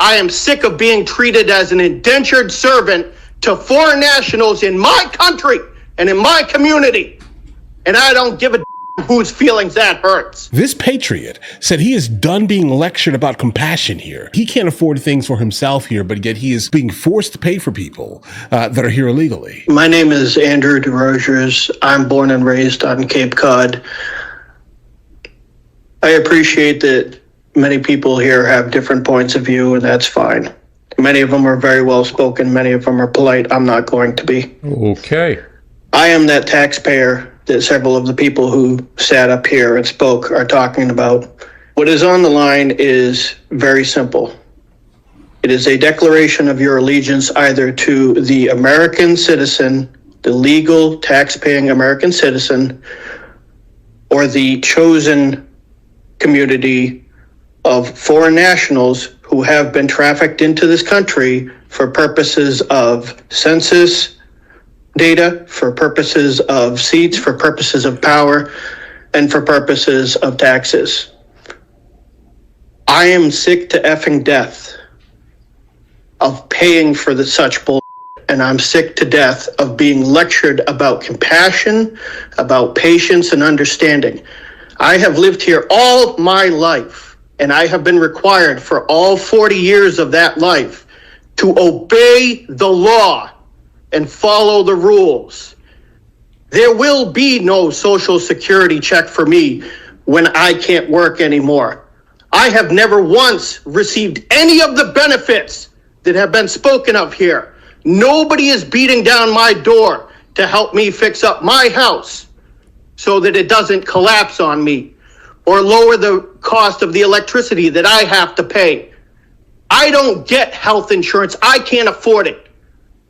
I am sick of being treated as an indentured servant to foreign nationals in my country and in my community. And I don't give a whose feelings that hurts. This patriot said he is done being lectured about compassion here. He can't afford things for himself here, but yet he is being forced to pay for people that are here illegally. My name is Andrew DeRogers. I'm born and raised on Cape Cod. I appreciate that many people here have different points of view, and that's fine. Many of them are very well spoken. Many of them are polite. I'm not going to be. Okay. I am that taxpayer that several of the people who sat up here and spoke are talking about. What is on the line is very simple. It is a declaration of your allegiance either to the American citizen, the legal tax-paying American citizen, or the chosen community of foreign nationals who have been trafficked into this country for purposes of census data, for purposes of seats, for purposes of power, and for purposes of taxes. I am sick to effing death of paying for such bull, and I'm sick to death of being lectured about compassion, about patience and understanding. I have lived here all my life, and I have been required for all 40 years of that life to obey the law and follow the rules. There will be no Social Security check for me when I can't work anymore. I have never once received any of the benefits that have been spoken of here. Nobody is beating down my door to help me fix up my house so that it doesn't collapse on me or lower the cost of the electricity that I have to pay. I don't get health insurance. I can't afford it.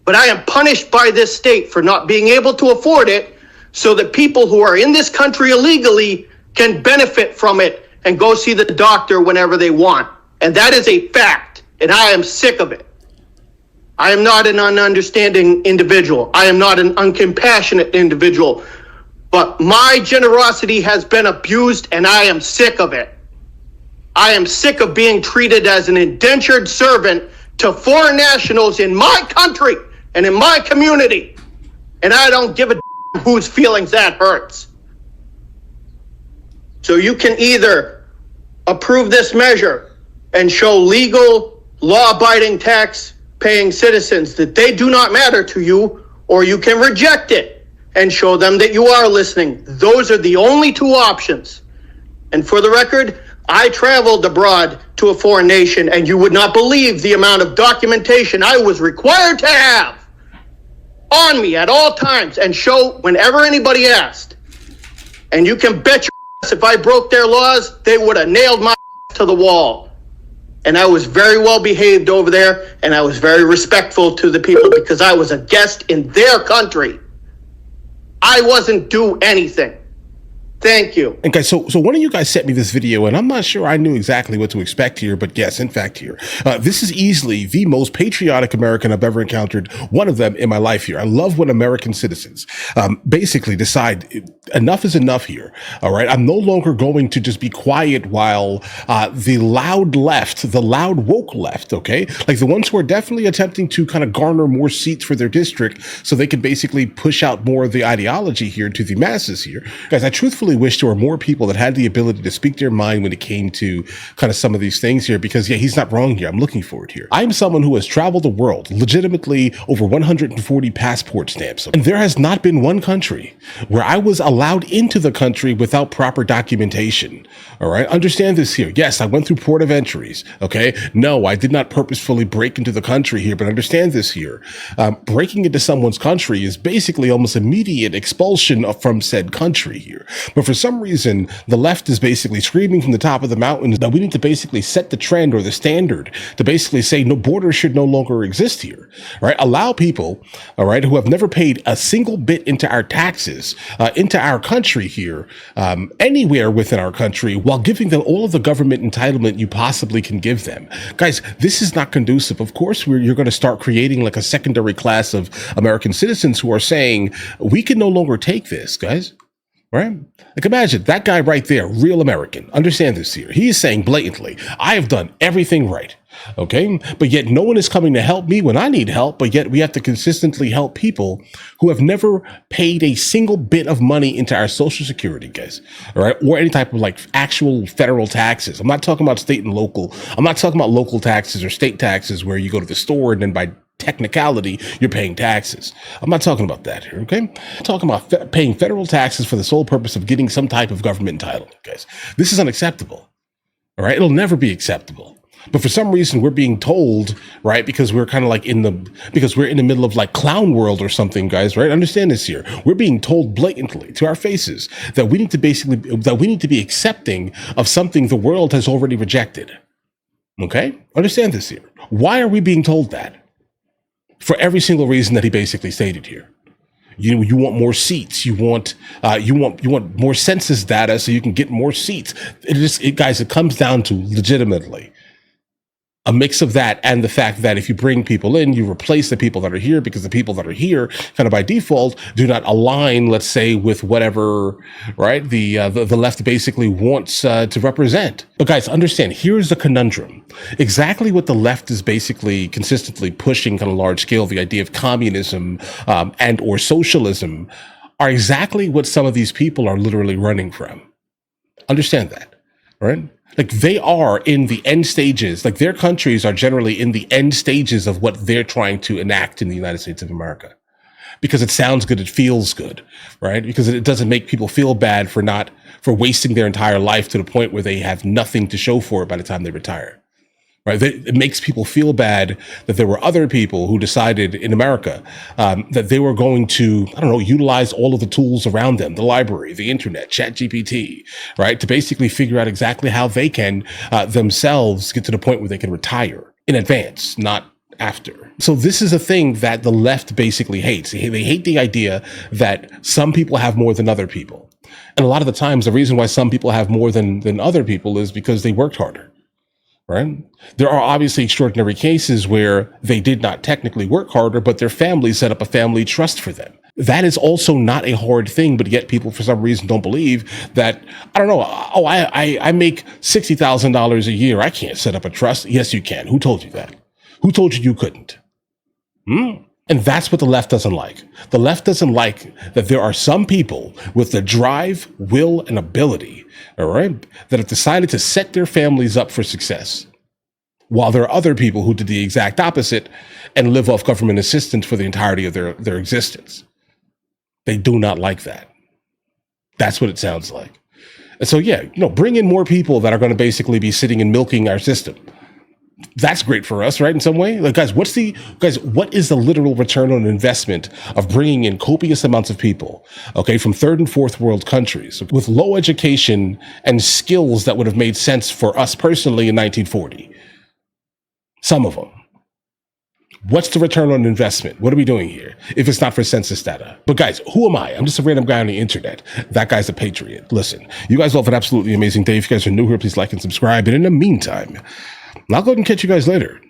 But I am punished by this state for not being able to afford it so that people who are in this country illegally can benefit from it and go see the doctor whenever they want. And that is a fact, and I am sick of it. I am not an ununderstanding individual. I am not an uncompassionate individual. But my generosity has been abused, and I am sick of it. I am sick of being treated as an indentured servant to foreign nationals in my country and in my community. And I don't give a whose feelings that hurts. So you can either approve this measure and show legal, law-abiding, tax-paying citizens that they do not matter to you, or you can reject it and show them that you are listening. Those are the only two options. And for the record, I traveled abroad to a foreign nation, and you would not believe the amount of documentation I was required to have on me at all times and show whenever anybody asked. And you can bet your ass if I broke their laws, they would have nailed my ass to the wall. And I was very well behaved over there, and I was very respectful to the people because I was a guest in their country. I wasn't due anything. Thank you. And guys, so one of you guys sent me this video, and I'm not sure I knew exactly what to expect here, but yes, in fact here, this is easily the most patriotic American I've ever encountered, one of them in my life here. I love when American citizens basically decide enough is enough here, all right? I'm no longer going to just be quiet while the loud left, the loud woke left, okay? Like the ones who are definitely attempting to kind of garner more seats for their district so they can basically push out more of the ideology here to the masses here. Guys, I truthfully wish there were more people that had the ability to speak their mind when it came to kind of some of these things here, because yeah, he's not wrong here. I'm looking for it here. I'm someone who has traveled the world, legitimately over 140 passport stamps. And there has not been one country where I was allowed into the country without proper documentation. All right. Understand this here. Yes, I went through port of entries. Okay. No, I did not purposefully break into the country here, but understand this here. Breaking into someone's country is basically almost immediate expulsion from said country here. But for some reason, the left is basically screaming from the top of the mountain that we need to basically set the trend or the standard to basically say no borders should no longer exist here, right? Allow people, all right, who have never paid a single bit into our taxes, into our country here, anywhere within our country, while giving them all of the government entitlement you possibly can give them. Guys, this is not conducive. Of course, you're going to start creating like a secondary class of American citizens who are saying, we can no longer take this, guys. Right? Like imagine that guy right there, real American. Understand this here. He is saying blatantly, I have done everything right. Okay. But yet no one is coming to help me when I need help. But yet we have to consistently help people who have never paid a single bit of money into our Social Security, guys. All right. Or any type of like actual federal taxes. I'm not talking about state and local. I'm not talking about local taxes or state taxes where you go to the store and then by technicality, you're paying taxes. I'm not talking about that here, okay? I'm talking about paying federal taxes for the sole purpose of getting some type of government entitlement, guys. This is unacceptable, all right? It'll never be acceptable. But for some reason, we're being told, right, because we're kind of like because we're in the middle of like clown world or something, guys, right? Understand this here. We're being told blatantly to our faces that we need to be accepting of something the world has already rejected, okay? Understand this here. Why are we being told that? For every single reason that he basically stated here. You want more seats. You want more census data so you can get more seats. Guys, it comes down to legitimately a mix of that and the fact that if you bring people in, you replace the people that are here because the people that are here kind of by default do not align, let's say, with whatever, right, the left basically wants to represent. But guys, understand, here's the conundrum. Exactly what the left is basically consistently pushing on a large scale, the idea of communism and or socialism, are exactly what some of these people are literally running from. Understand that, right? Like they are in the end stages, like their countries are generally in the end stages of what they're trying to enact in the United States of America. Because it sounds good, it feels good, right? Because it doesn't make people feel bad for wasting their entire life to the point where they have nothing to show for it by the time they retire. Right? It makes people feel bad that there were other people who decided in America that they were going to, utilize all of the tools around them, the library, the internet, ChatGPT, right? To basically figure out exactly how they can themselves get to the point where they can retire in advance, not after. So this is a thing that the left basically hates. They hate the idea that some people have more than other people. And a lot of the times, the reason why some people have more than other people is because they worked harder. Right? There are obviously extraordinary cases where they did not technically work harder, but their family set up a family trust for them. That is also not a hard thing, but yet people for some reason don't believe that, I make $60,000 a year. I can't set up a trust. Yes, you can. Who told you that? Who told you you couldn't? And that's what the left doesn't like. The left doesn't like that there are some people with the drive, will, and ability, all right, that have decided to set their families up for success, while there are other people who did the exact opposite and live off government assistance for the entirety of their existence. They do not like that. That's what it sounds like. And so, bring in more people that are going to basically be sitting and milking our system. That's great for us, right? In some way, like what is the literal return on investment of bringing in copious amounts of people, okay, from third and fourth world countries with low education and skills that would have made sense for us personally in 1940? Some of them. What's the return on investment? What are we doing here if it's not for census data? But guys, who am I? I'm just a random guy on the internet. That guy's a patriot. Listen, you guys all have an absolutely amazing day. If you guys are new here, please like and subscribe. And in the meantime, I'll go ahead and catch you guys later.